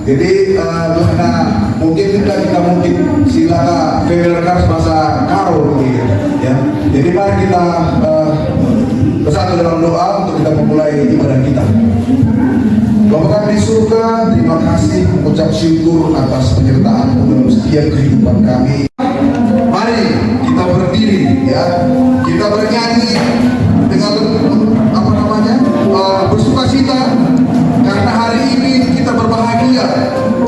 Jadi mungkin kita mungkin silakan familiar bahasa Karo gitu ya. Jadi mari kita bersatu dalam doa untuk kita memulai ibadah kita. Bapa kami di surga, terima kasih mengucap syukur atas penyertaan dalam setiap kehidupan kami. Mari kita berdiri ya, kita bernyanyi dengan bersukacita karena hari ini kita berbahagia,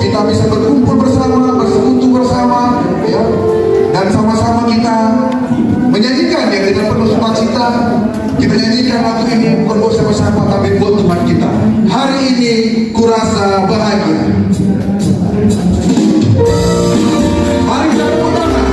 kita bisa berkumpul bersama, bersekutu bersama ya, dan sama-sama kita menyanyikan ya dengan penuh sukacita. Kita nyanyikan waktu ini bukan buat siapa-siapa tapi buat Tuhan kita. Hari ini kurasa bahagia. Mari kita tepuk tangan.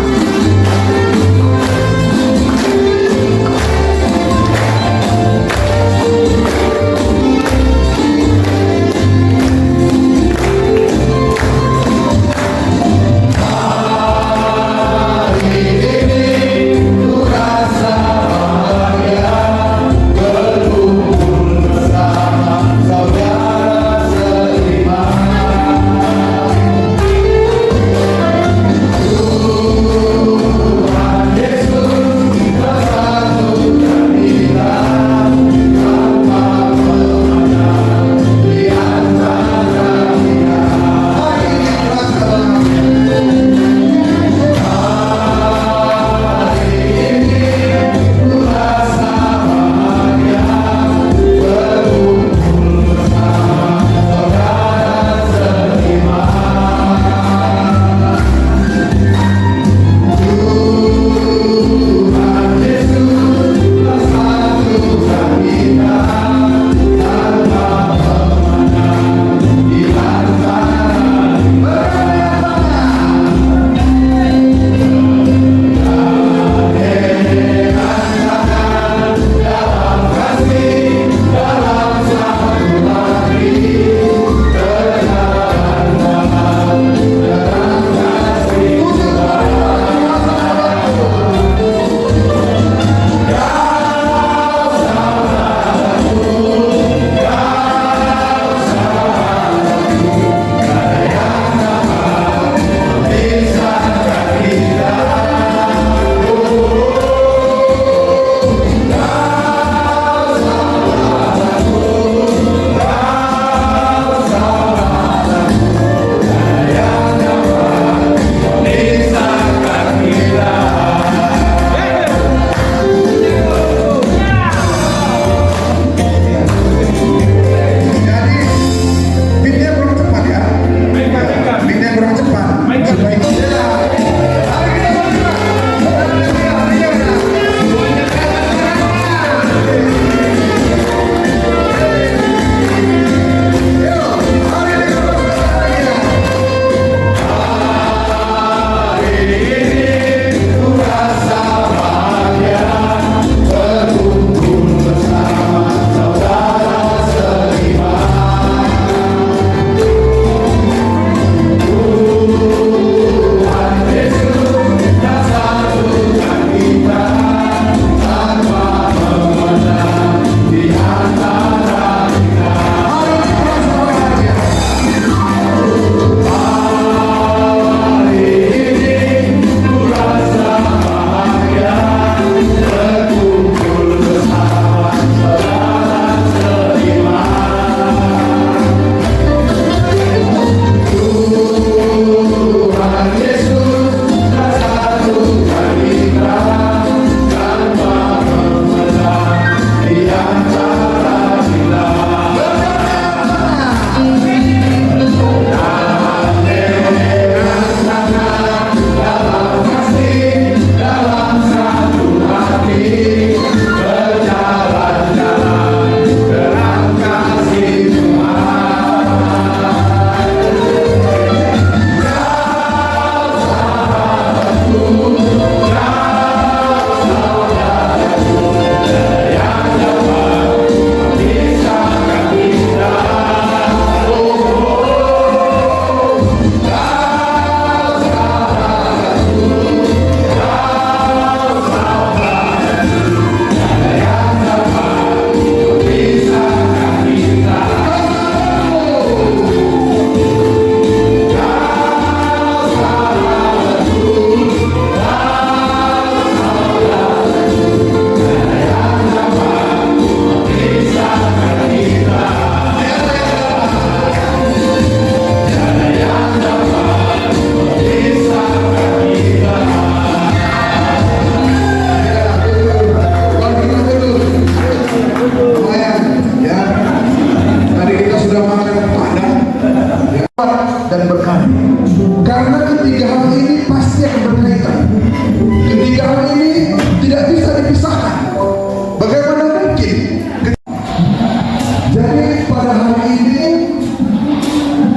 hari ini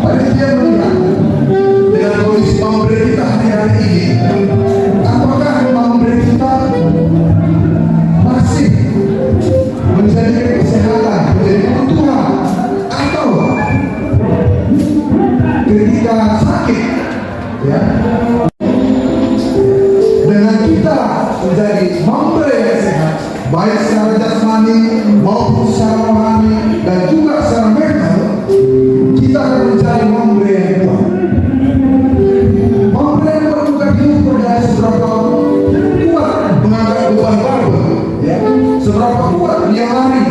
panitia melihat dengan kondisi pemberi kita hari ini, apakah pemberi kita masih menjadi kesehatan, menjadi kebutuhan, atau ketika sakit, ya, dengan kita menjadi memberi yang sehat, baik secara jasmani maupun secara rohani dan juga secara mental, kita akan mencari memberi yang kuat. Memberi yang kuat bukan diukur dari seberapa kuat mengangkat beban barbel, ya, seberapa kuat dia lari.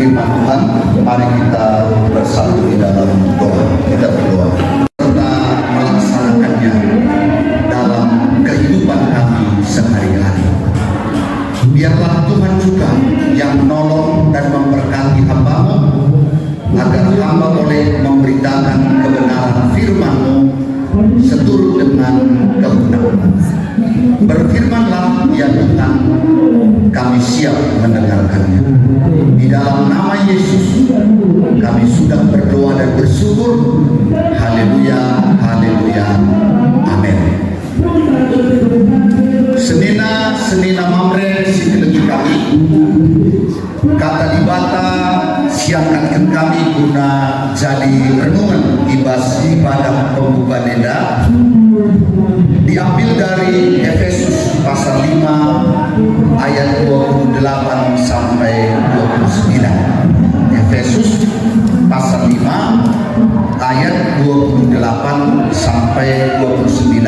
firman Tuhan, mari kita bersatu di dalam doa. Kita berdoa serta melaksanakannya dalam kehidupan kami sehari-hari. Biarlah Tuhan juga yang menolong dan memberkati hamba-Mu, agar hamba boleh memberitakan kebenaran firman-Mu seturut dengan kehendak-Mu. Berfirmanlah ya Tuhan, kami siap mendengarkannya. Di dalam nama Yesus kami sudah berdoa dan bersyukur. Haleluya, haleluya, amin. Senina mamre sikelegi kami, kata dibata siangkan kami guna jadi renungan ibadah pembuka neda, diambil dari Efesus pasal 5 ayat 28 sampai 29. Efesus pasal 5 ayat 28 sampai 29.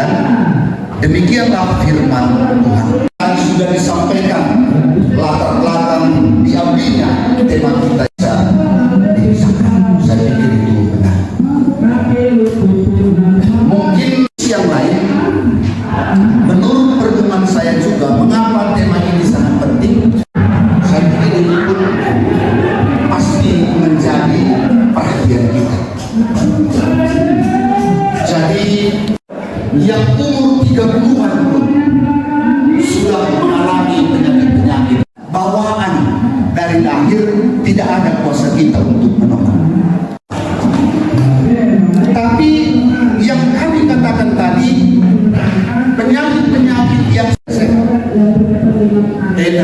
Demikianlah firman Tuhan. Sudah disampaikan latar belakang diambilnya tema kita disahkan. Saya pikir itu benar. Mungkin yang lain, menurut pertemuan saya juga, mengapa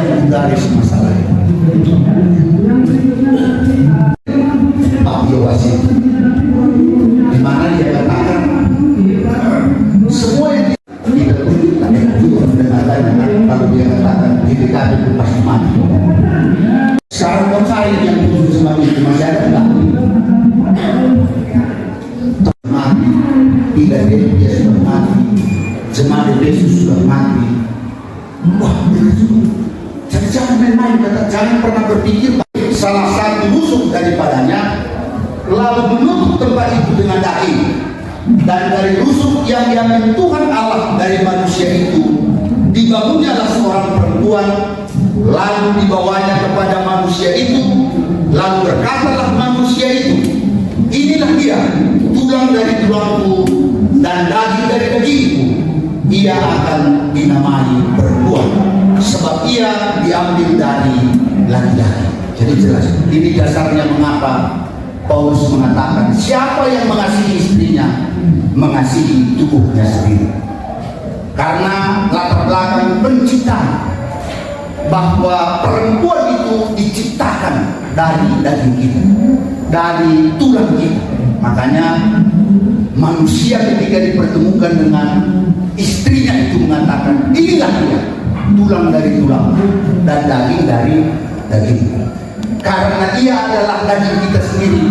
yang menggaris masalah ini. Pak Yowasin, di mana dia katakan semua yang kita tunjukkan itu mendengarkan kalau dia katakan diri kami itu pasti mati. Sekarang konsain yang khusus sebagai itu masih ada enggak? Mati, tidak dia sudah mati, jemaat Yesus sudah mati. Wah, jadi jangan main-main, jangan pernah berpikir salah satu musuh daripadanya lalu menutup tempat itu dengan daging. Dan dari rusuk yang diambil Tuhan Allah dari manusia itu dibangunnyalah seorang perempuan, lalu dibawanya kepada manusia itu, lalu berkatalah manusia itu, inilah dia, tulang dari tulangku dan daging dari dagingku. Ia akan dinamai perempuan sebab ia diambil dari laki-laki. Jadi jelas ini dasarnya mengapa Paulus mengatakan siapa yang mengasihi istrinya mengasihi tubuhnya sendiri, karena latar belakang penciptaan bahwa perempuan itu diciptakan dari daging kita, dari tulang kita. Makanya manusia ketika dipertemukan dengan istrinya itu mengatakan inilah dia, tulang dari tulang dan daging dari daging. Karena ia adalah daging kita sendiri,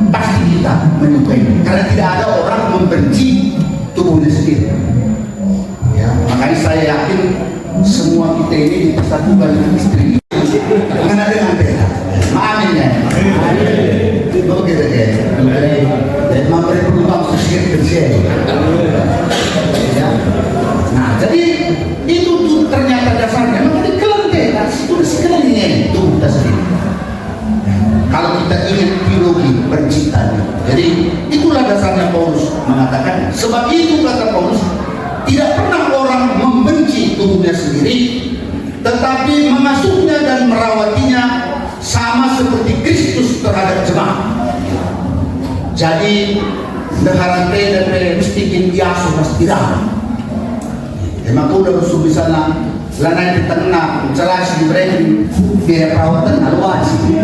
pasti kita menyukai. Karena tidak ada orang membenci tubuhnya sendiri. Ya, makanya saya yakin semua kita ini dipersatukan dengan istri, dengan beda. Amin ya. Begitu ya. Dan memberi peluang sosial bersih. Ya. Nah, jadi itu tuh ternyata dasarnya. Makanya kelengkeh, itu sekelilingnya tubuh kita sendiri. Kalau kita ingat biologi penciptaan, jadi itulah dasarnya Paulus mengatakan. Sebab itu kata Paulus, tidak pernah orang membenci tubuhnya sendiri, tetapi mengasuhnya dan merawatinya sama seperti Kristus terhadap jemaat. Jadi deharante dan mesti diasuh mas dirawat. Emang udah usul di sana, lanai di tengah, jelas diberi biaya perawatan alwasi.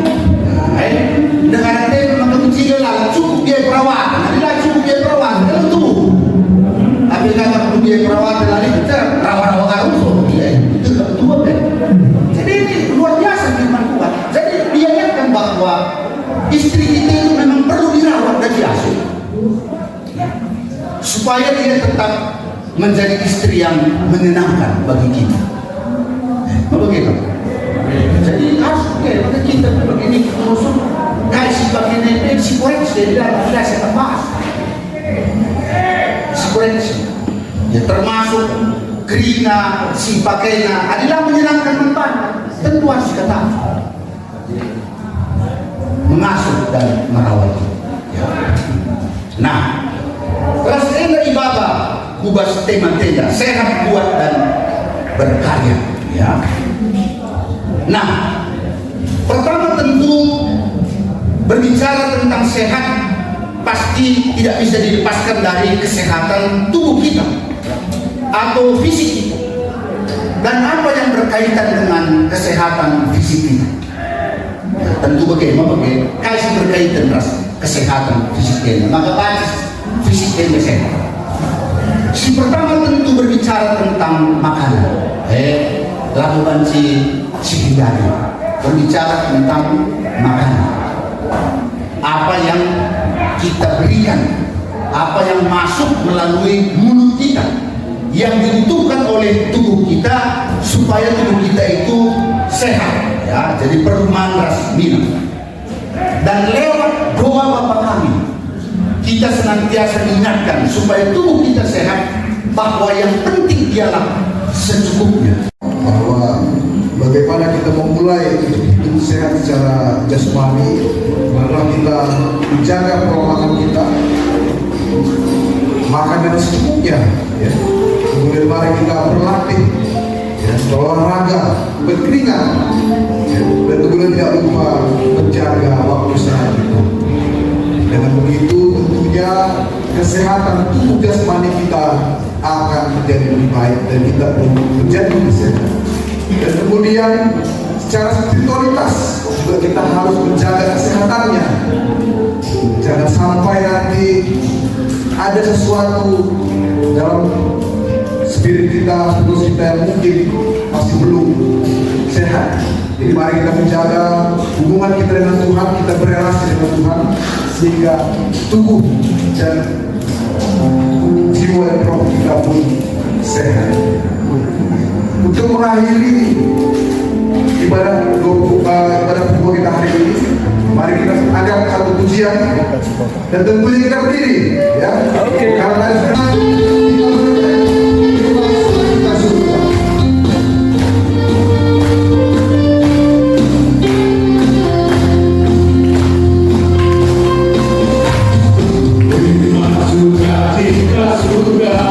Dengan itu memang kecil lah, cukup biaya perawatan, adalah cukup biaya perawatan, kalau tuh. Tapi kalau perlu biaya perawatan lagi kita rawa-rawa karusuk, ya itu betul kan. Jadi ini luar biasa firman Tuhan. Jadi dia ingatkan bahwa istri kita itu memang perlu dirawat dan diasuh, supaya dia tetap menjadi istri yang menyenangkan bagi kita. Begitu. Jadi harus kita begini terus kasih begini si koreksi dia tidak sebebas si koreksi ya, termasuk kerina si pakainya adalah menyenangkan mempan, tentu harus kata mengasuh dan merawat ya. Nah, kelas tenda ibadah kubas tema-tema sehat, kuat dan berkarya ya. Nah, pertama tentu berbicara tentang sehat pasti tidak bisa dilepaskan dari kesehatan tubuh kita atau fisik kita. Dan apa yang berkaitan dengan kesehatan fisik kita? Ya, tentu bagaimana kasih berkaitan dengan kesehatan fisik kita. Maka basis fisik kita sehat. Si pertama tentu berbicara tentang makanan. Lakukan si hindari berbicara tentang makanan, apa yang kita berikan, apa yang masuk melalui mulut kita, yang dibutuhkan oleh tubuh kita supaya tubuh kita itu sehat ya. Jadi perlu makan minum, dan lewat doa Bapa kami kita senantiasa diingatkan supaya tubuh kita sehat, bahwa yang penting ialah secukupnya, bahwa bagaimana kita memulai hidup sehat secara jasmani, maka kita menjaga pola makan kita, makan dengan secukupnya ya. Kemudian mari kita berlatih ya, olahraga, berkeringat ya. Dan kemudian tidak lupa menjaga waktu sehat kita. Dengan begitu tentunya kesehatan tubuh jasmani kita akan menjadi lebih baik dan kita pun menjadi lebih sehat. Dan kemudian secara spiritualitas juga kita harus menjaga kesehatannya. Jangan sampai nanti ada sesuatu dalam spirit kita, terus kita yang mungkin masih belum sehat. Jadi mari kita menjaga hubungan kita dengan Tuhan, kita berrelasi dengan Tuhan sehingga tubuh dan jiwa dan roh kita pun sehat. Untuk mengakhiri ibadah kedua kita hari ini, mari kita angkat satu pujian dan tentunya kita berdiri, ya. Karena kita sudah.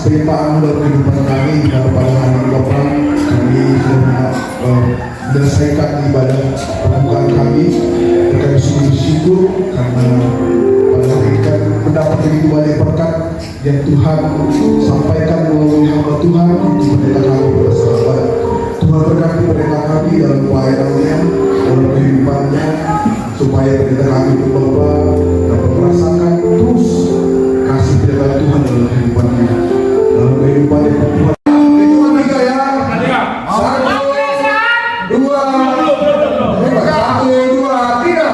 Perlimpahan dalam kehidupan kami pada hari Bapak, kami sudah menyelesaikan ibadah pembukaan kami. Kami sungguh bersyukur karena pada hari ini kan mendapat begitu banyak berkat yang Tuhan sampaikan melalui hamba Tuhan di pendeta kami pada sahabat. Tuhan berkati pendeta kami dalam pelayanannya, dalam kehidupannya, supaya pendeta kami itu Bapak dapat merasakan terus kasih pendeta Tuhan dalam kehidupannya. Dalam kehidupan yang Tuhan itu tiga ya. Satu, dua, tiga.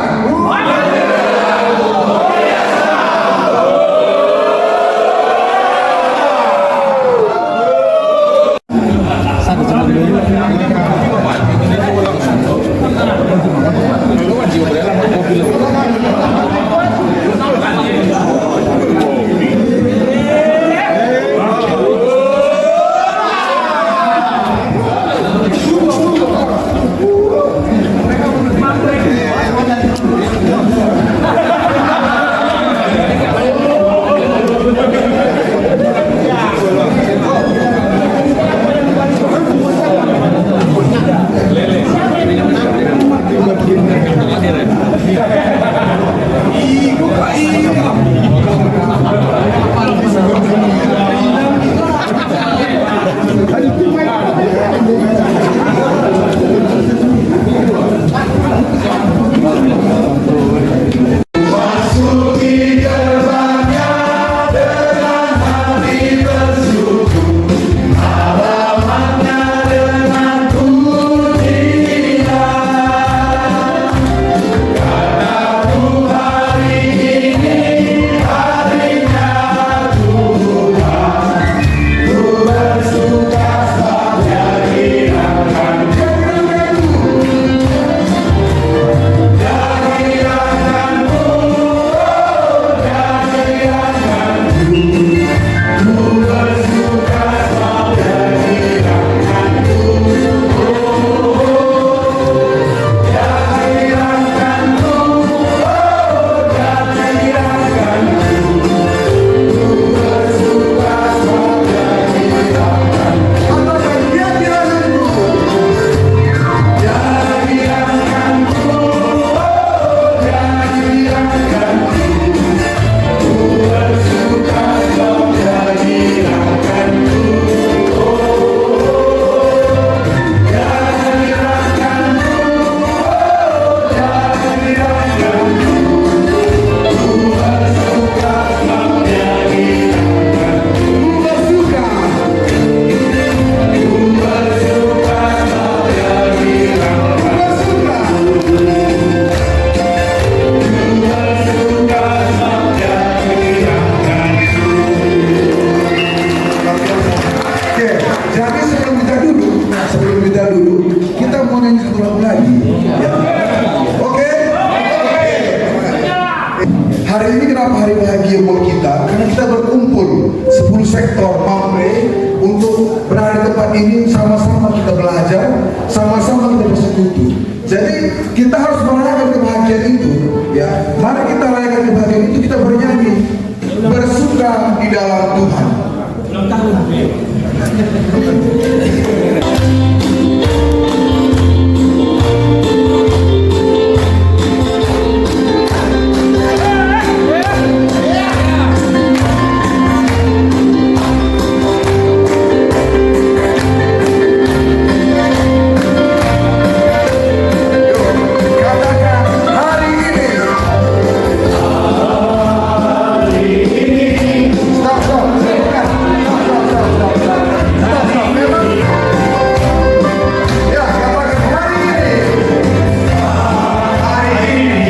ini sama-sama kita belajar, sama-sama kita bersekutu. Jadi kita harus merayakan kebahagiaan itu, ya. Mari kita rayakan kebahagiaan itu, kita bernyanyi, bersuka di dalam Tuhan. Ulang tahun. Katakan hari ini. Stop. Memang. Ya, katakan hari ini. Katakan hari ini.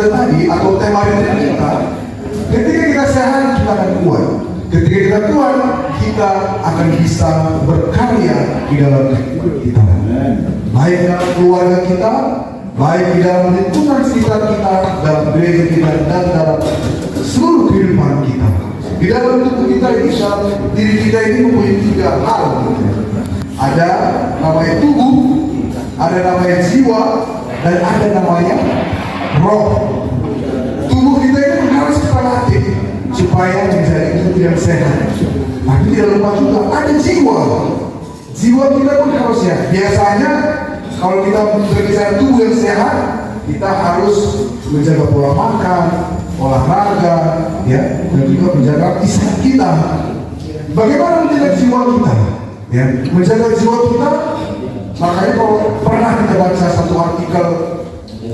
Tadi atau tema retreat kita, ketika kita sehat kita akan kuat. Ketika kita kuat, kita akan bisa berkarya di dalam kehidupan kita. Baik dalam keluarga kita, baik di dalam lingkungan sekitar kita, dalam gereja kita, dan dalam seluruh kehidupan kita. Di dalam tubuh kita ini, diri kita ini mempunyai tiga hal. Ada namanya tubuh, ada namanya jiwa, dan ada namanya roh. Tubuh kita itu harus kita latih supaya menjadi tubuh yang sehat. Tapi tidak lupa juga ada jiwa. Jiwa kita pun harus sehat. Biasanya kalau kita berbicara tubuh yang sehat, kita harus menjaga pola makan, olahraga, ya, dan juga menjaga istirahat kita. Bagaimana menjaga jiwa kita? Ya, menjaga jiwa kita. Makanya kalau pernah kita baca satu artikel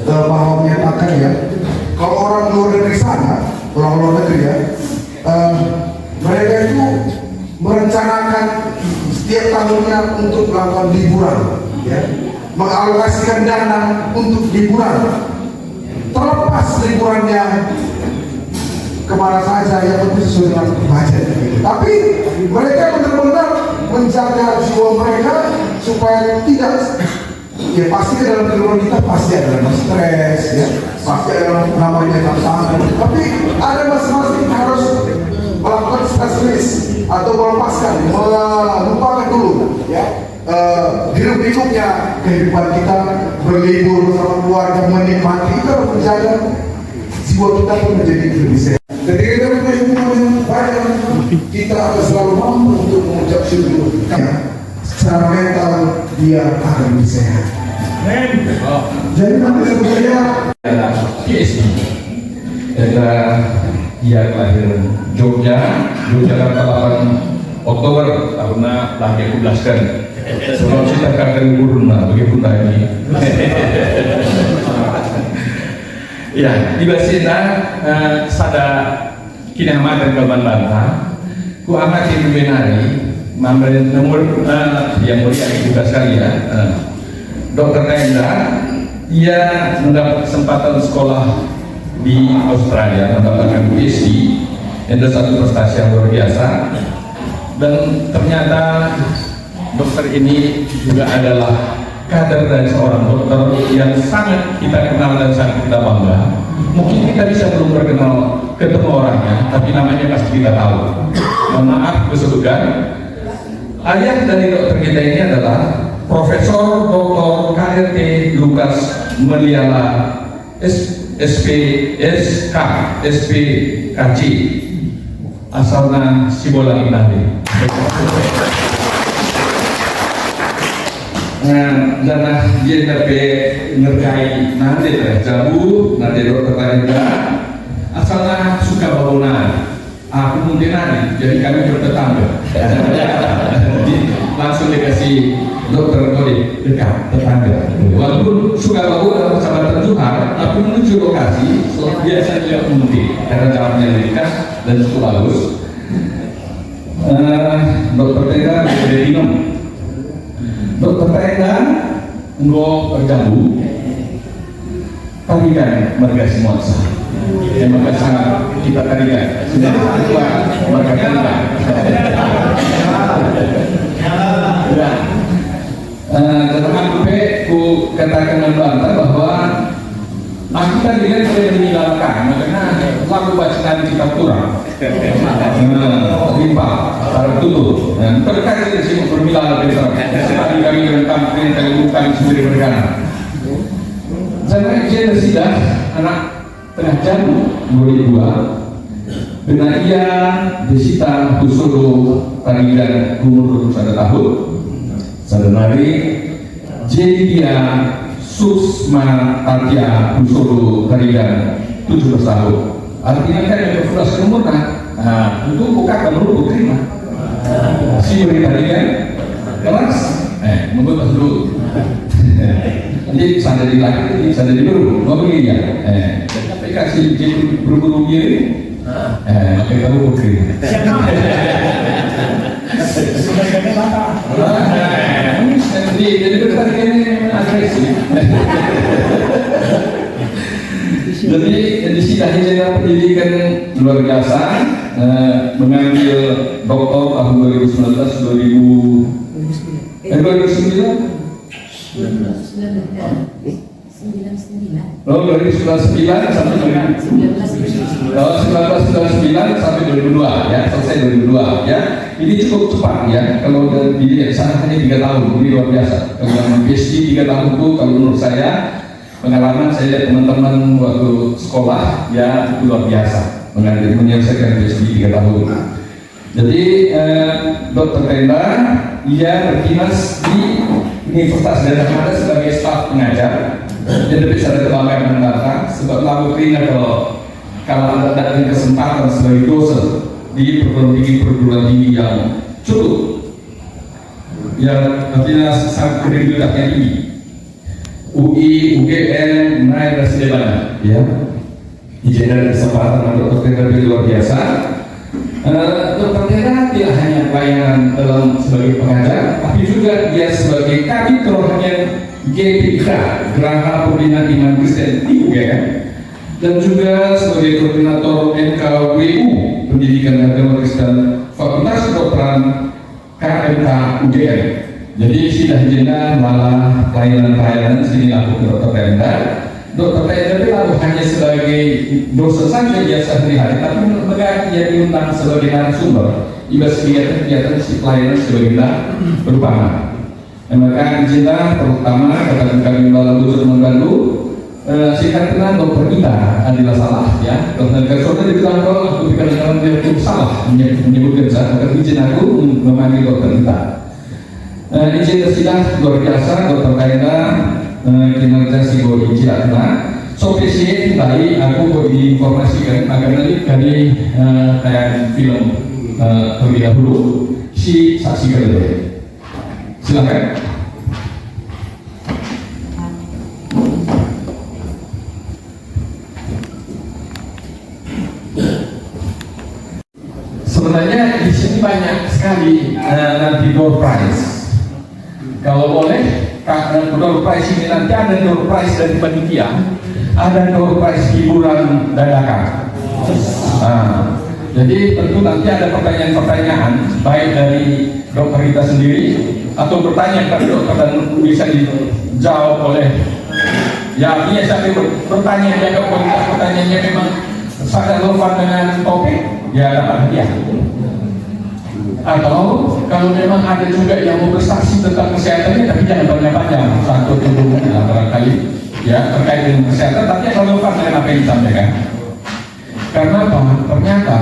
bahwa menyatakan, ya, kalau orang luar negeri sana, orang luar negeri, ya, mereka itu merencanakan setiap tahunnya untuk melakukan liburan, ya, mengalokasikan dana untuk liburan, terlepas liburannya kemana saja, yang penting sesuai dengan budget. Tapi mereka benar-benar menjaga jiwa mereka supaya tidak, ya, pasti ke dalam kehidupan kita pasti ada stres, ya, pasti ada namanya tantangan. Tapi ada masing-masing harus melakukan stress release atau melepaskan, melupakan dulu, ya, hidup-hidupnya, kehidupan kita, berlibur bersama keluarga, menikmati, kita harus menjaga jiwa kita pun menjadi lebih sehat. Ketika kita mempunyai hubungan yang baik, kita akan selalu mampu untuk mengucap syukur. secara mental dia akan lebih sehat. Jadi nanti sebenarnya PhD. Dia kelahiran Yogyakarta 8 Oktober tahun lahir 11 kan. Sebelum kita kakak guru bagi putra ini. Ya, di basina sada kinama dan kalban banta. Ku amat di Benari, memberi nomor yang mulia kita sekali ya. Dr. Naenda, ia mendapat kesempatan sekolah di Australia, mendapatkan PhD, itu satu prestasi yang luar biasa. Dan ternyata dokter ini juga adalah kader dari seorang dokter yang sangat kita kenal dan sangat kita bangga. Mungkin kita bisa belum berkenal ketemu orangnya, tapi namanya pasti kita tahu. Mohon maaf keseluruhan. Ayah dari dokter kita ini adalah Profesor Dr. KRT Lukas Meliala SPKC asalnya Sibolang Indah. Nah, dia ngerkai nanti terjabu nanti dokter Tanda asalnya suka bangunan. Aku mungkin nanti, jadi kami bertetangga. Jadi langsung dikasih dokter Kode dekat tetangga. Walaupun suka bangun dalam kecamatan Johar, tapi menuju lokasi biasanya tidak mungkin karena jalannya dekat dan cukup bagus. Dokter Tenda dari minum. Dokter Tenda enggak terganggu, tapi kan mereka semua sah. Yang mereka sangat kita tadikan sudah ketua mereka tadikan. Dan aku katakan membantah bahwa aku tadikan saya meninggalkan, makanya lalu bacaan kita kurang. Limpah, tertutup. Dan terkait dari sini permilahan besar. Tadi kami rentang perintah bukan sendiri bergana. Saya kira sudah anak tengah jamu 2002 dengan ia disita Kusuru Tarigan umur 21 tahun Sadanari jadi dia Susma Tarja Kusuru Tarigan 17 tahun artinya kan yang berflasi umur kan itu bukan menurut terima si beri Tarigan keras membebas dulu jadi bisa dari laki, bisa dari baru mau begini ya tapi kasih jadi berburu gini pakai kamu bukri jadi pertandingan agresif jadi di sini akhirnya pendidikan luar biasa mengambil doktor tahun 2009 Oh, 2099 sampai 1999 sampai 2002 ya, selesai 2002 ya. Ini cukup cepat ya. Kalau di sana hanya 3 tahun, ini luar biasa. Kalau yang PhD 3 tahun itu kalau menurut saya pengalaman saya lihat teman-teman waktu sekolah ya itu luar biasa menyelesaikan PhD 3 tahun. Jadi Dr. Tenda ia berdinas di Universitas Gajah Mada sebagai staf pengajar. Jadi bisa ada kebanggaan mendatang sebab lalu keringat kalau anda dapat kesempatan sebagai dosen di perguruan tinggi yang cukup yang artinya sangat kredibilitasnya tinggi UI, UGM, UNAI dan sebagainya ya izin dan kesempatan untuk Dr. Tenda luar biasa. Dr. Tenda tidak hanya pelayanan dalam sebagai pengajar tapi juga dia sebagai kabit kerohanian GPK Geraha Pembinaan Iman Kristen di UGM dan juga sebagai koordinator NKWU Pendidikan Agama Kristen Fakultas Kedokteran KMK UGM. Jadi sudah jenah malah pelayanan sini laku Dr. Tenda. Dr. Tenda lalu hanya sebagai dosen saja biasa sehari-hari, tapi mereka dia diundang sebagai narasumber. Ibarat kegiatan si pelayanan sebagai berupa. Maka kita terutama katakan kami dalam bujur mengganggu singkat kenal dokter kita adalah salah ya dokter kerjanya dibilang kalau aku pikir dalam dia itu salah menyebutkan saya maka izin aku memanggil dokter kita Izin tersilah luar biasa Dr. Kaina kinerja Sigo Cilatna. Sopesi tadi aku mau diinformasikan agar nanti dari tayangan film terlebih dahulu si saksikan dulu. Silakan. Sebenarnya di sini banyak sekali nanti door prize. Kalau boleh, door prize ini nanti ada door prize dari panitia, ada door prize hiburan dadakan. Jadi tentu nanti ada pertanyaan-pertanyaan baik dari dokter kita sendiri atau bertanya ke dokter dan bisa dijawab oleh ya artinya sampai bertanya jaga kualitas pertanyaannya memang sangat relevan dengan topik ya dapat hadiah. Atau kalau memang ada juga yang mau bersaksi tentang kesehatannya tapi jangan banyak-banyak, satu dulu barangkali ya terkait dengan kesehatan tapi yang relevan dengan apa yang disampaikan. Karena apa? Ternyata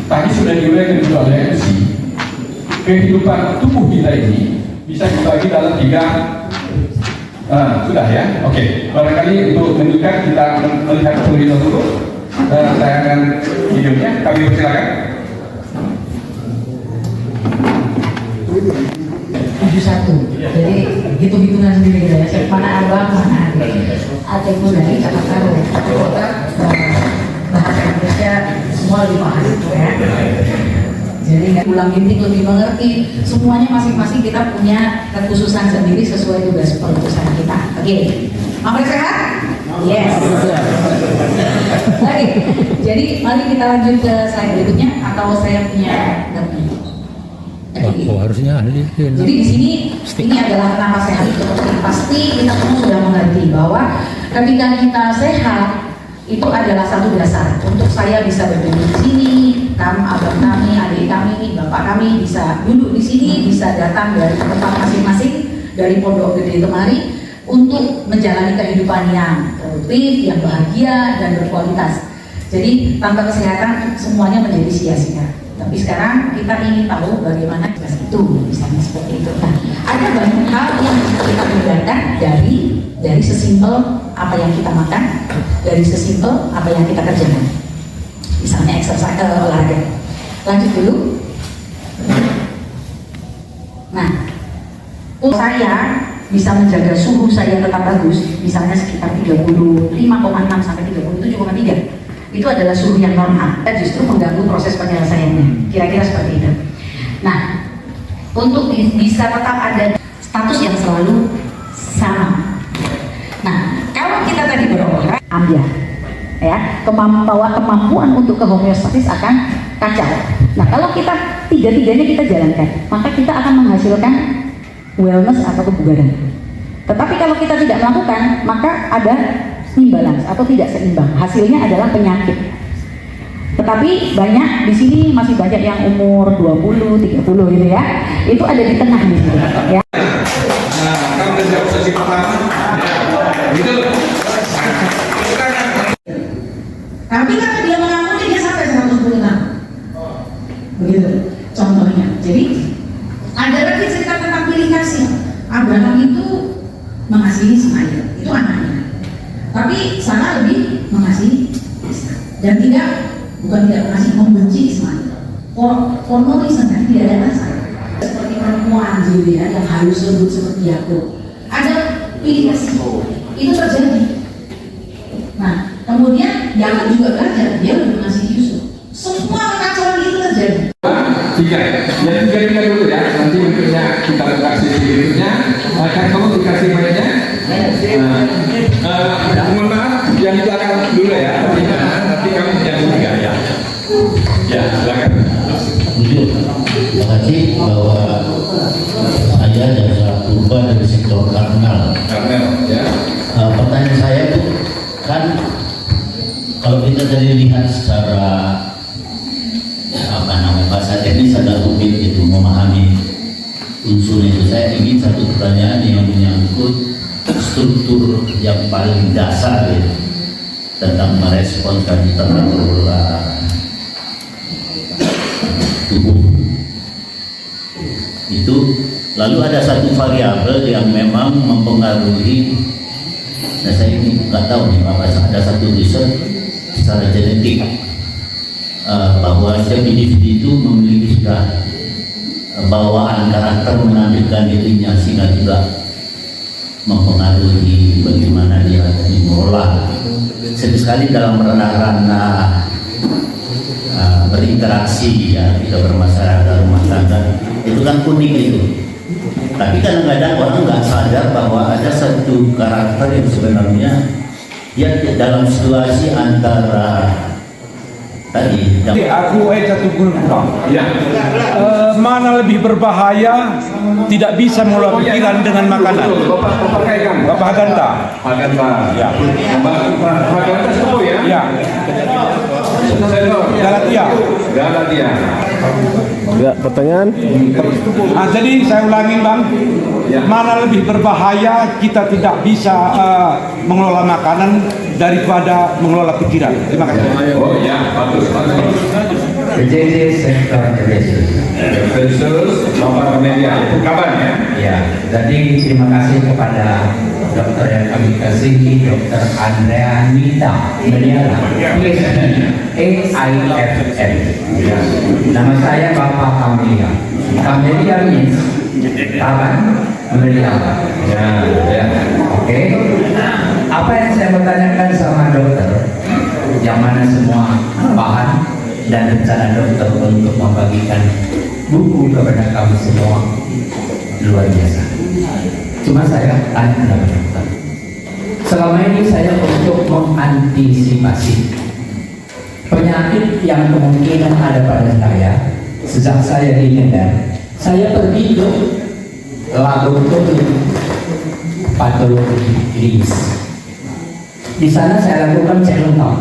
tadi sudah diuraikan juga oleh MC, kehidupan tubuh kita ini bisa dibagi dalam 3. Sudah ya, oke. Barangkali untuk menunjukkan kita melihat terlebih dahulu tayangan videonya, kami persilakan. 71. Jadi hitung-hitungan sendiri gitu ya. Mana abang, mana adik. Adikku dari Jakarta, satu kota, bahasa Indonesia semua lebih paham ya. Jadi nggak ulang ginting lebih mengerti. Semuanya masing-masing kita punya kekhususan sendiri sesuai tugas perutusan kita. Oke, Mama sehat? Yes. Oke. Jadi mari kita lanjut ke slide berikutnya atau saya punya harusnya ada di sini. Jadi di sini ini adalah kenapa sehat itu penting. Pasti kita semua sudah mengerti bahwa ketika kita sehat itu adalah satu dasar untuk saya bisa berdiri di sini, abang kami, adik kami, bapak kami bisa duduk di sini, bisa datang dari tempat masing-masing dari Pondok Gede kemari untuk menjalani kehidupan yang produktif, yang bahagia dan berkualitas. Jadi tanpa kesehatan semuanya menjadi sia-sia. Tapi sekarang kita ingin tahu bagaimana itu, misalnya seperti itu. Nah, ada banyak hal yang bisa kita gunakan dari sesimpel apa yang kita makan, dari sesimpel apa yang kita kerjakan. Misalnya exercise, olahraga. Lanjut dulu. Nah, saya bisa menjaga suhu saya tetap bagus, misalnya sekitar 35,6 sampai 37,3. Itu adalah suhu yang normal, justru mengganggu proses penyelesaiannya, kira-kira seperti itu. Nah, untuk bisa tetap ada status yang selalu sama. Nah, kalau kita tadi berolahraga, ambil ya kemampuan untuk ke homeostatis akan kacau. Nah, kalau kita tiga-tiganya kita jalankan, maka kita akan menghasilkan wellness atau kebugaran. Tetapi kalau kita tidak melakukan, maka ada imbalance atau tidak seimbang. Hasilnya adalah penyakit. Tetapi banyak di sini masih banyak yang umur 20, 30 gitu ya. Itu ada di tengah di sini ya. Nah, kamu udah jawab sesi pertama. Gitu. Tapi kalau dia mengampuni dia sampai 126. Begitu contohnya. Jadi ada lagi cerita tentang pilih kasih. Abraham itu mengasihi Ismail, itu anaknya. Tapi Sarah lebih mengasihi Ishak dan bukan tidak mengasihi, membenci Ismail. For no reason, kan tidak ada alasan. Seperti perempuan gitu ya, yang harus lembut seperti Yakub. Ada pilih kasih, itu terjadi. Nah, kemudian Yakub juga belajar, dia lebih mengasihi Yusuf. Semua kekacauan itu terjadi. Tiga dulu ya. Nanti berikutnya kita kasih berikutnya. Kan kamu dikasih mainnya. Mohon maaf, yang di belakang dulu ya. Nanti kami yang ketiga ya. Ya, silakan. Terima kasih bahwa saya adalah Purba dari sektor Karmel. Karmel ya. Pertanyaan saya itu kan kalau kita tadi lihat secara bahasa teknis ada rumit itu memahami unsur itu. Saya ingin satu pertanyaan yang menyangkut struktur yang paling dasar ya, tentang merespons dan temperatur tubuh itu Lalu ada satu variabel yang memang mempengaruhi, nah saya ini nggak tahu nih, ada satu riset secara genetik bahwa setiap individu itu memiliki sudah bawaan karakter menampilkan dirinya, sehingga juga mempengaruhi bagaimana dia mengelola. Sering sekali dalam ranah-ranah berinteraksi, ya, kita bermasyarakat, rumah tangga, itu kan unik itu. Tapi kadang-kadang orang nggak sadar bahwa ada satu karakter yang sebenarnya dia dalam situasi antara tadi. Aku satu gulung. Ya. Mana lebih berbahaya tidak bisa mengelola pikiran dengan makanan. Bapak Kaigan. Bapak Ganta. Ya. Bapak Ganta semua ya. Ya. Galatia. Galatia. Ya, pertanyaan? Jadi saya ulangi Bang, Ya. mana lebih berbahaya kita tidak bisa mengelola makanan daripada mengelola pikiran. Terima kasih. Oh ya, bagus. PJJ sektor Efesus. Efesus, Bapak Media, itu kabar ya? Ya, jadi terima kasih kepada dokter yang kami kasihi, Dokter Andrea Nita Mediala, AIFM. Nama saya Bapak Kamelia. Kamelia means kawan Mediala. Ya. Oke. Apa yang saya mau tanyakan sama dokter, yang mana semua bahan dan rencana dokter untuk membagikan buku kepada kami semua luar biasa. Cuma saya tanya kepada dokter, selama ini saya untuk mengantisipasi penyakit yang kemungkinan ada pada saya sejak saya di Medan, saya pergi ke laboratorium patologi klinis. Di sana saya lakukan cek lengkap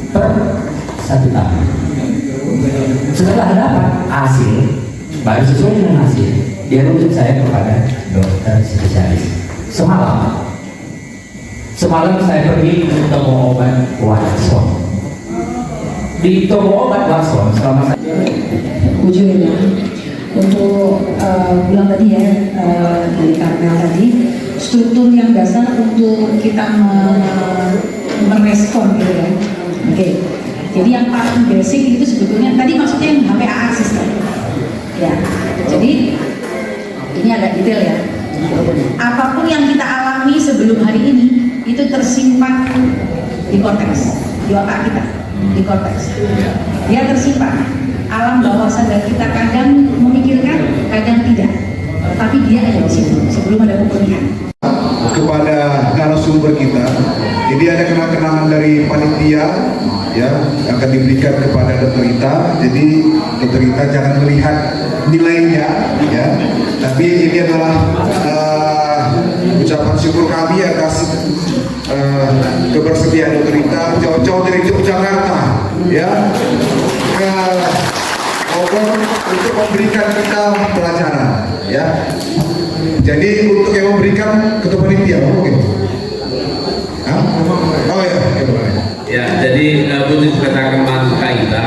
per 1 tahun. Setelah dapat hasil, baru sesuai dengan hasil, dia rujuk saya kepada dokter spesialis. Semalam saya pergi ke toko obat Watson. Di toko obat Watson selama saya ujungnya untuk bilang tadi ya dari Karmel tadi, struktur yang dasar untuk kita merespon gitu ya. Oke. Jadi yang paling basic itu sebetulnya tadi maksudnya yang HPA system. Ya. Jadi ini agak detail ya. Apapun yang kita alami sebelum hari ini itu tersimpan di korteks, di otak kita, di korteks. Dia tersimpan. Alam bawah sadar kita kadang memikirkan, kadang tidak. Tapi dia ada di situ sebelum ada pemulihan. Kepada narasumber kita, jadi ada kenang-kenangan dari panitia ya akan diberikan kepada Dr. Ita. Jadi Dr. Ita jangan melihat nilainya ya, tapi ini adalah ucapan syukur kami atas kebersediaan Dr. Ita jauh-jauh dari Yogyakarta ya ke Bogor untuk memberikan kita pelajaran ya. Jadi untuk yang memberikan ketua panitia mungkin. Oh ya, ya, jadi untuk katakan Mas Kaita.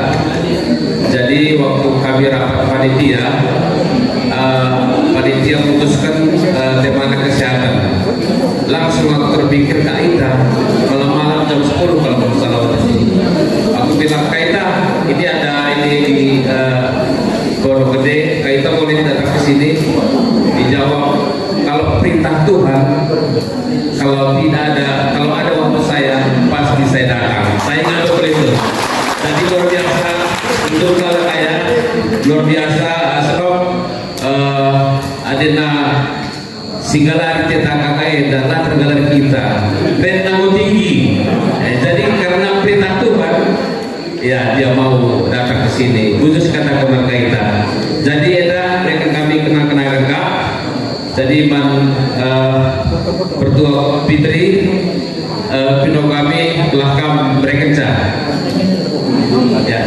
Jadi waktu kami rapat panitia, panitia memutuskan tema kesehatan. Langsung aku terpikir Kaita, malam-malam jam 10 kalau mau salah waktu sini. Aku bilang Kaita, ini ada ini di Pondok Gede, Kaita boleh datang ke sini. Dijawab, kalau perintah Tuhan, kalau ada waktu saya pasti saya datang. Saya ingat betul itu. Jadi luar biasa untuk kalau saya luar biasa sebab adena singgala cetak kakak datang tergalar kita benang tinggi. Jadi karena perintah Tuhan, ya dia mau datang ke sini. Khusus kata keluarga kita. Jadi ada mereka kami kenal lengkap. Jadi Pertua Fitri Pino kami belakang berekenca ya.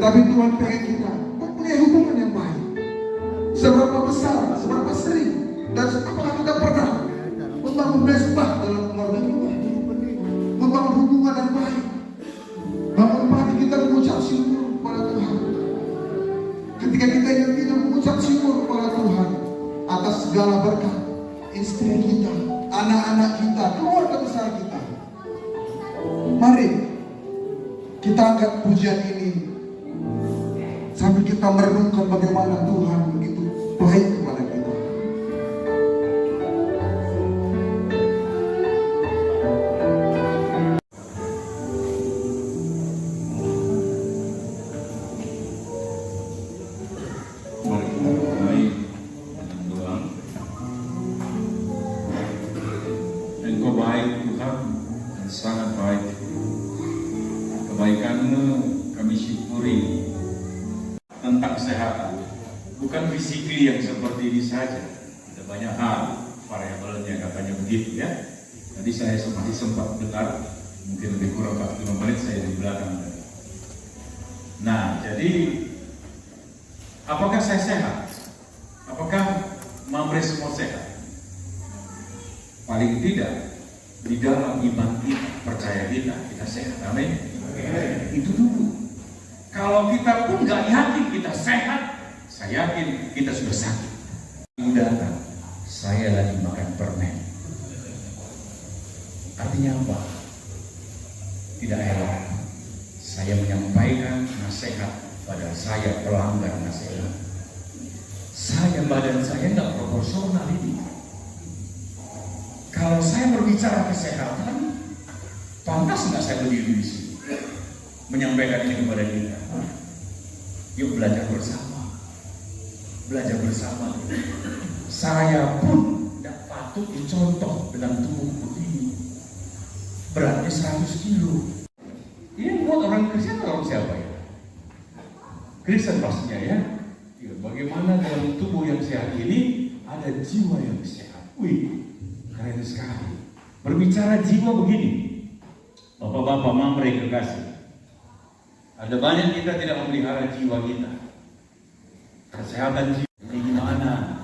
Tetapi Tuhan pengen kita punya hubungan yang baik. Seberapa besar, seberapa sering, dan apakah kita pernah membangun mesbah dalam keluarga kita, membangun hubungan yang baik, bangun pagi kita mengucap syukur kepada Tuhan. Ketika kita yang tidak mengucap syukur kepada Tuhan atas segala berkat, istri kita, anak-anak kita, keluarga besar kita, mari kita angkat pujian ini sambil kita merenungkan bagaimana Tuhan begitu baik kepada kita. baik Tuhan, dan sangat baik. Kebaikan-Mu kami syukuri. Tentang kesehatan, bukan fisikly yang seperti ini saja. Ada banyak hal, variabelnya katanya begitu ya. Tadi saya masih sempat dengar, mungkin lebih kurang 45 menit saya di belakang. Nah, jadi apakah saya sehat? Apakah Mamre semua sehat? Paling tidak di dalam iman kita, percaya kita sehat. Amin. Itu dulu. Kalau kita pun nggak yakin kita sehat, saya yakin kita sudah sakit. Datang, saya lagi makan permen. Artinya apa? Tidak heran. Saya menyampaikan nasihat pada saya pelanggar nasihat. Badan saya nggak proporsional ini. Kalau saya berbicara kesehatan, pantas nggak saya berdiri di sini menyampaikan ini kepada kita? Yuk belajar bersama. Belajar bersama. Saya pun tidak patut dicontoh dengan tubuh begini. Beratnya 100 kilo. Ini buat orang Kristen atau orang siapa ya? Kristen pastinya ya. Bagaimana dalam tubuh yang sehat ini ada jiwa yang sehat. Wih, keren sekali. Berbicara jiwa begini, Bapak-bapak Mamre kekasih, ada banyak kita tidak memelihara jiwa kita. Kesehatan jiwa ini gimana?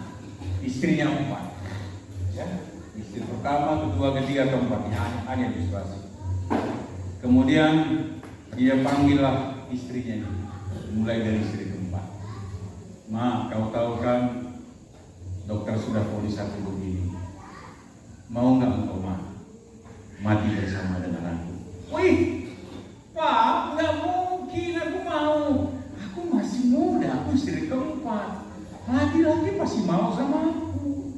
Istrinya 4, ya. Istri pertama, kedua, ketiga, keempat, hanya dispersi. Kemudian dia panggillah istrinya ini, mulai dari istri keempat. Ma, kau tahu kan dokter sudah vonis aku begini. Mau nggak engkau mati bersama dengan aku? Wih, Pak, nggak mungkin aku mau. Aku masih muda, aku istri keempat. Laki-laki masih mau sama aku.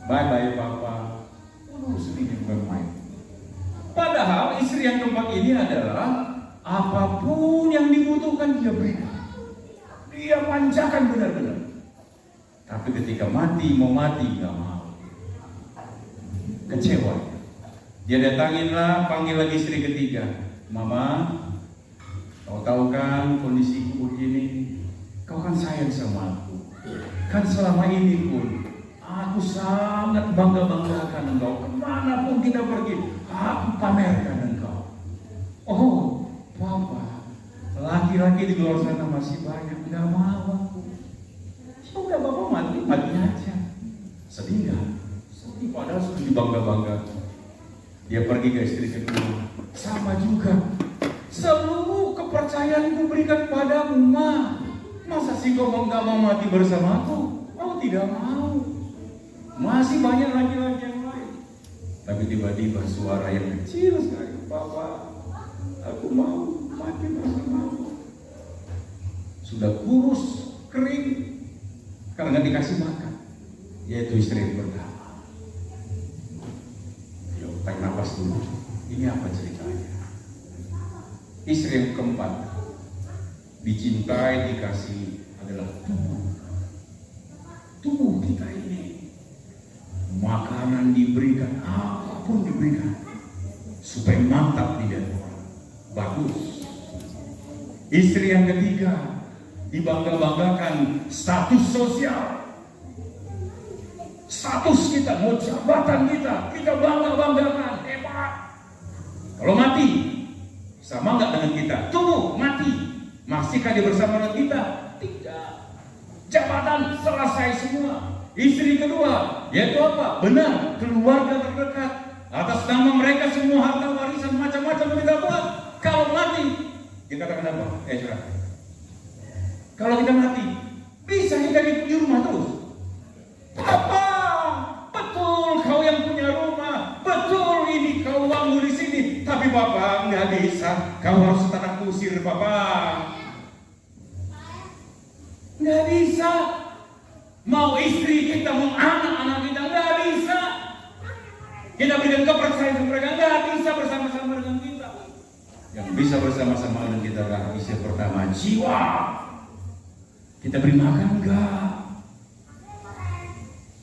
Bye-bye Papa. Sedikit bermain. Padahal istri yang keempat ini adalah apapun yang dibutuhkan dia berikan. Dia manjakan benar-benar. Tapi ketika mau mati nggak mau. Kecewa. Dia datanginlah, panggil lagi istri ketiga. Mama, kau tahu kan kondisiku begini. Kau kan sayang sama aku. Kan selama ini pun aku sangat bangga-banggakan engkau. Kemanapun kita pergi, aku pamerkan engkau. Oh, Papa, laki-laki di luar sana masih banyak, nggak mau aku. Sudah Bapak mati aja. Sedih nggak? Sedih, padahal sudah dibangga-bangga. Dia pergi ke istri kedua, sama juga. Seluruh kepercayaan ku berikan padamu, Ma. Masa sih kau nggak mau mati bersamaku? Kau tidak mau. Masih banyak laki-laki yang lain. Tapi tiba-tiba suara yang kecil sekali, Papa, aku mau mati bersamamu. Sudah kurus, kering, karena nggak dikasih makan. Yaitu istri yang pertama. Yuk, tarik nafas dulu. Ini apa ceritanya? Istri yang keempat, dicintai, dikasih adalah tubuh kita ini. Makanan diberikan, apapun diberikan, supaya mantap di dalam orang. Bagus. Istri yang ketiga, dibangga-banggakan status sosial. Status kita, mau jabatan kita bangga-banggakan, hebat. Kalau mati, sama nggak dengan kita? Tubuh mati, masihkah dia bersama dengan kita? Tidak. Jabatan selesai semua. Istri kedua, yaitu apa? Benar, keluarga terdekat. Atas nama mereka semua harta warisan macam-macam kita buat. Kalau mati, kita katakan apa? Curah. Kalau kita mati, bisa kita di rumah terus. Apa? Betul, kau yang punya rumah. Betul, ini kau bangun di sini. Tapi Bapak nggak bisa. Kau harus tanah kusir, Bapak. Nggak bisa. Mau istri kita, mau anak-anak kita, nggak bisa. Kita berikan kepercayaan mereka, nggak bisa bersama-sama dengan kita. Yang bisa bersama-sama dengan kita adalah istri pertama, jiwa. Kita beri makan enggak?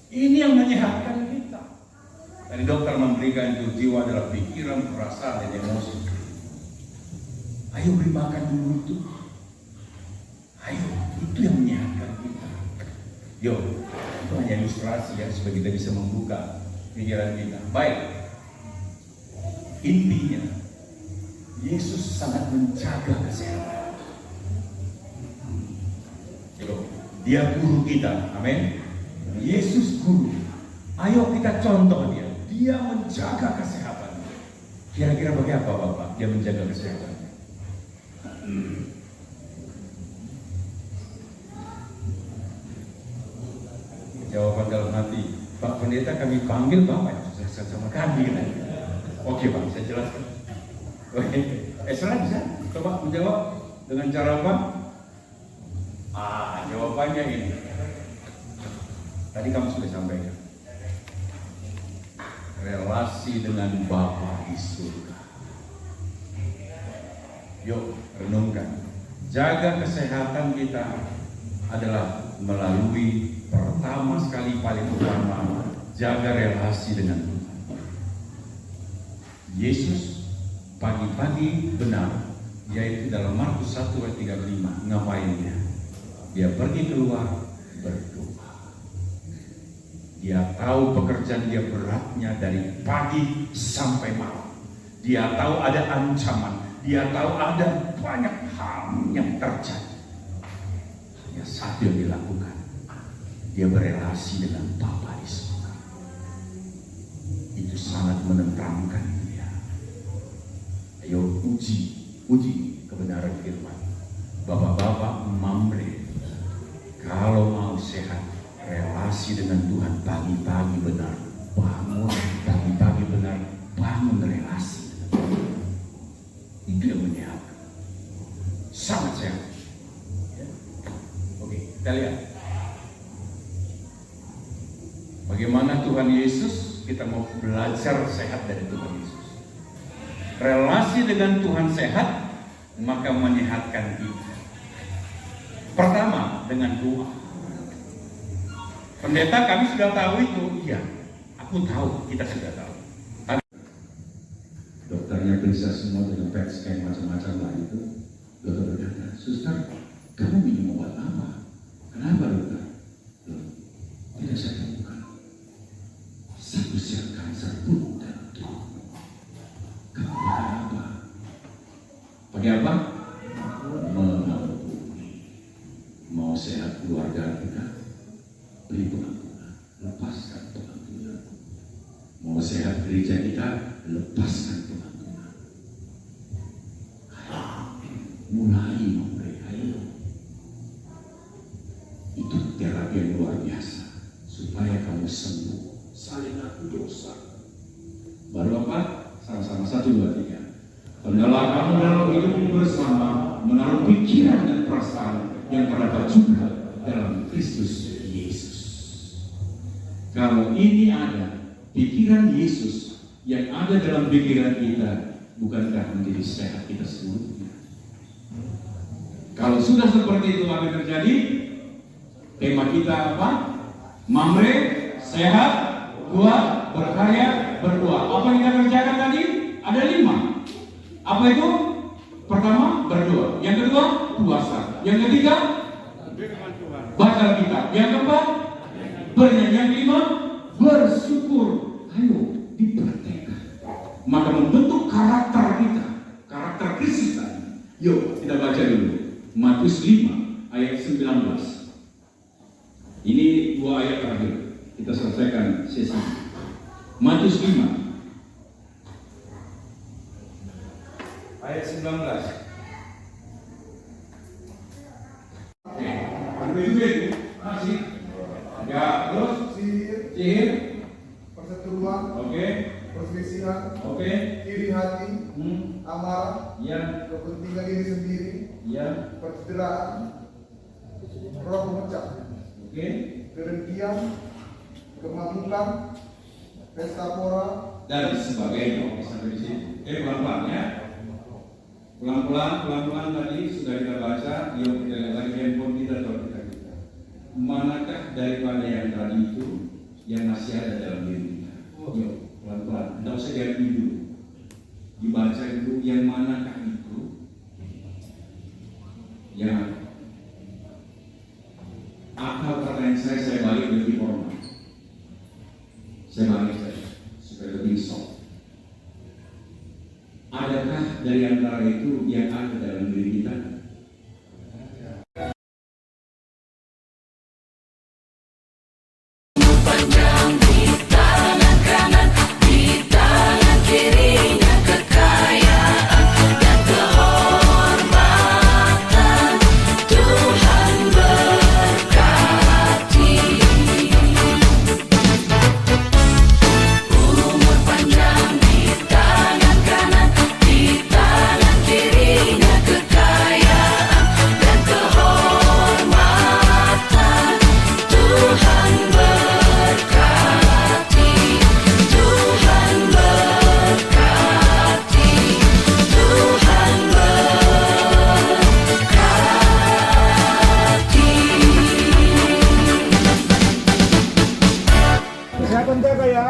Ini yang menyehatkan kita. Tadi dokter memberikan itu jiwa adalah pikiran, perasaan, dan emosi. Ayo beri makan dulu itu. Ayo, itu yang menyehatkan kita. Yo, itu hanya ilustrasi ya, supaya kita bisa membuka pikiran kita. Baik, intinya Yesus sangat menjaga kesehatan. Yo, dia guru kita, amin. Yesus guru. Ayo kita contoh dia. Dia menjaga kesehatan. Kira-kira bagaimana Bapak? Dia menjaga kesehatan. Jawaban dalam hati, Pak Pendeta kami panggil Bapak yang sama kami. Oke Pak, saya jelaskan. Oke, Esra bisa coba menjawab dengan cara apa? Jawabannya ini. Tadi kamu sudah sampaikan. Relasi dengan Bapa di surga. Yuk, renungkan. Jaga kesehatan kita adalah melalui pertama sekali paling utama jaga relasi dengan Tuhan. Yesus pagi-pagi benar, yaitu dalam Markus 1 ayat 35. Ngapain dia? Dia pergi keluar berdoa. Dia tahu pekerjaan dia beratnya dari pagi sampai malam. Dia tahu ada ancaman. Dia tahu ada banyak hal yang terjadi. Hanya satu yang dilakukan. Dia berelasi dengan Bapa di surga. Itu sangat menenteramkan dia. Ayo uji kebenaran firman. Bapak-bapak mamre, kalau mau sehat, relasi dengan Tuhan pagi-pagi benar, bangun pagi-pagi benar, bangun relasi. Itu yang menyehatkan, sangat sehat. Ya. Oke, kita lihat bagaimana Tuhan Yesus. Kita mau belajar sehat dari Tuhan Yesus. Relasi dengan Tuhan sehat, maka menyehatkan kita. Pertama dengan doa. Pendeta, kami sudah tahu itu. Iya, aku tahu, kita sudah tahu. Dokternya periksa semua dengan PET scan macam-macam lah itu. Dokter berkata, suster, kamu minum obat apa? Kenapa dokter? Loh, tidak saya temukan satu sel kanker pun dalam tubuhmu. Kamu pakai apa? Pakai apa? Mau sehat keluarga kita, beri pengampunan, lepaskan pengampunan. Mau sehat gereja kita, lepaskan pengampunan. Mulai memberi, ayo. Itu terapi yang luar biasa, supaya kamu sembuh. Saling aku dosa. Baru apa? Sama-sama 1, 2, 3. Hendaklah kamu dalam hidupmu bersama menaruh pikiran dan perasaan yang terdapat juga dalam Kristus Yesus. Kalau ini ada pikiran Yesus yang ada dalam pikiran kita, bukankah menjadi sehat kita seluruhnya? Kalau sudah seperti itu, apa yang terjadi? Tema kita apa? Mamre, sehat, kuat, berkarya, berdoa. Apa yang kita kerjakan tadi? Ada 5. Apa itu? Pertama, berdoa. Yang kedua, puasa. Yang ketiga, baca Alkitab. Yang keempat, bernyanyi. Yang kelima, bersyukur. Ayo, dipraktekkan. Maka membentuk karakter kita, karakter Kristus tadi. Yuk, kita baca dulu. Matius 5, ayat 19. Ini 2 ayat terakhir. Kita selesaikan sesi. Matius 5. Ayat 19. Oke, itu masih. Ya, terus sihir, perseteruan, oke, perselisihan, oke, iri hati, amarah, ya, kepentingan diri sendiri, ya, percederaan, roh pemecah, oke, kedengkian, kemabukan, pesta pora, dan sebagainya. Oke, sampai di sini. Pelan-pelan ya. Pelan-pelan tadi sudah kita baca. Yuk kita lihat lagi handphone kita atau kita. Manakah daripada yang tadi itu yang masih ada dalam diri kita? Yuk. Pelan-pelan, tidak usah diambil dulu. Dibaca dulu yang manakah itu yang akal pertanyaan saya balik lebih formal. Saya balik supaya lebih soft. Adakah dari antara itu yang ada dalam diri kita? Kesehatan jaga ya.